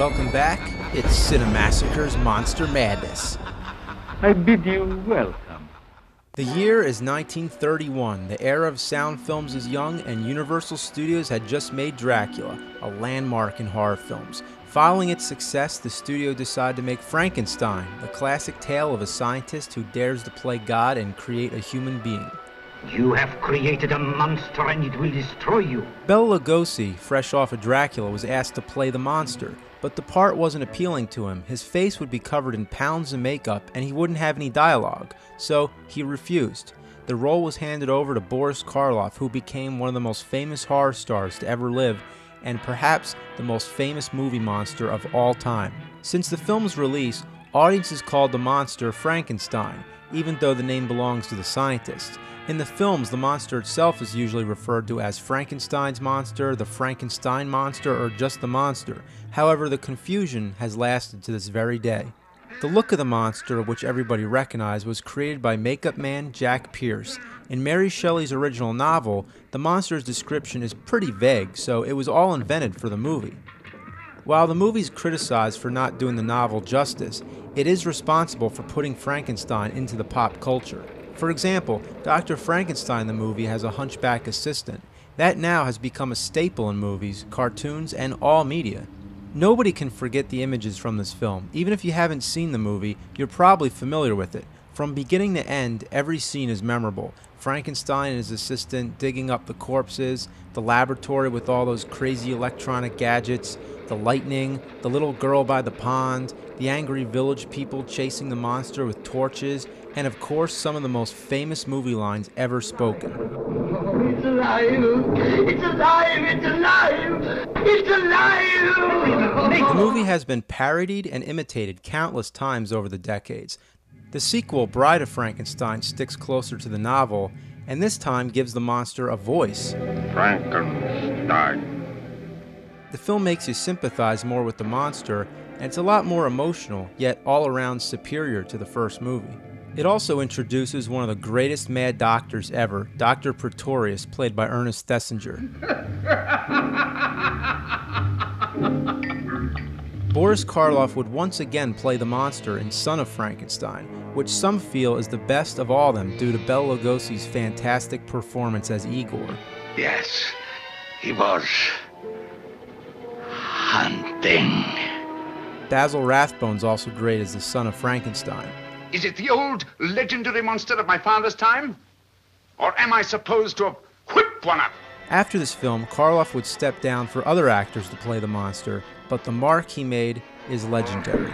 welcome back. It's Cinemassacre's Monster Madness. I bid you welcome. The year is 1931. The era of sound films is young, and Universal Studios had just made Dracula, a landmark in horror films. Following its success, the studio decided to make Frankenstein, the classic tale of a scientist who dares to play God and create a human being. You have created a monster and it will destroy you. Bela Lugosi, fresh off of Dracula, was asked to play the monster, but the part wasn't appealing to him. His face would be covered in pounds of makeup and he wouldn't have any dialogue, so he refused. The role was handed over to Boris Karloff, who became one of the most famous horror stars to ever live and perhaps the most famous movie monster of all time. Since the film's release, audiences called the monster Frankenstein, even though the name belongs to the scientist. In the films, the monster itself is usually referred to as Frankenstein's monster, the Frankenstein monster, or just the monster. However, the confusion has lasted to this very day. The look of the monster, which everybody recognized, was created by makeup man Jack Pierce. In Mary Shelley's original novel, the monster's description is pretty vague, so it was all invented for the movie. While the movie's criticized for not doing the novel justice, it is responsible for putting Frankenstein into the pop culture. For example, Dr. Frankenstein the movie has a hunchback assistant. That now has become a staple in movies, cartoons, and all media. Nobody can forget the images from this film. Even if you haven't seen the movie, you're probably familiar with it. From beginning to end, every scene is memorable. Frankenstein and his assistant digging up the corpses, the laboratory with all those crazy electronic gadgets, the lightning, the little girl by the pond, the angry village people chasing the monster with torches, and of course some of the most famous movie lines ever spoken. It's alive! It's alive! It's alive! It's alive! The movie has been parodied and imitated countless times over the decades. The sequel, Bride of Frankenstein, sticks closer to the novel, and this time gives the monster a voice. Frankenstein. The film makes you sympathize more with the monster, and it's a lot more emotional, yet all around superior to the first movie. It also introduces one of the greatest mad doctors ever, Dr. Pretorius, played by Ernest Thesiger. Boris Karloff would once again play the monster in Son of Frankenstein, which some feel is the best of all them due to Bela Lugosi's fantastic performance as Igor. Yes, he was hunting. Basil Rathbone's also great as the Son of Frankenstein. Is it the old legendary monster of my father's time? Or am I supposed to have whipped one up? After this film, Karloff would step down for other actors to play the monster, but the mark he made is legendary.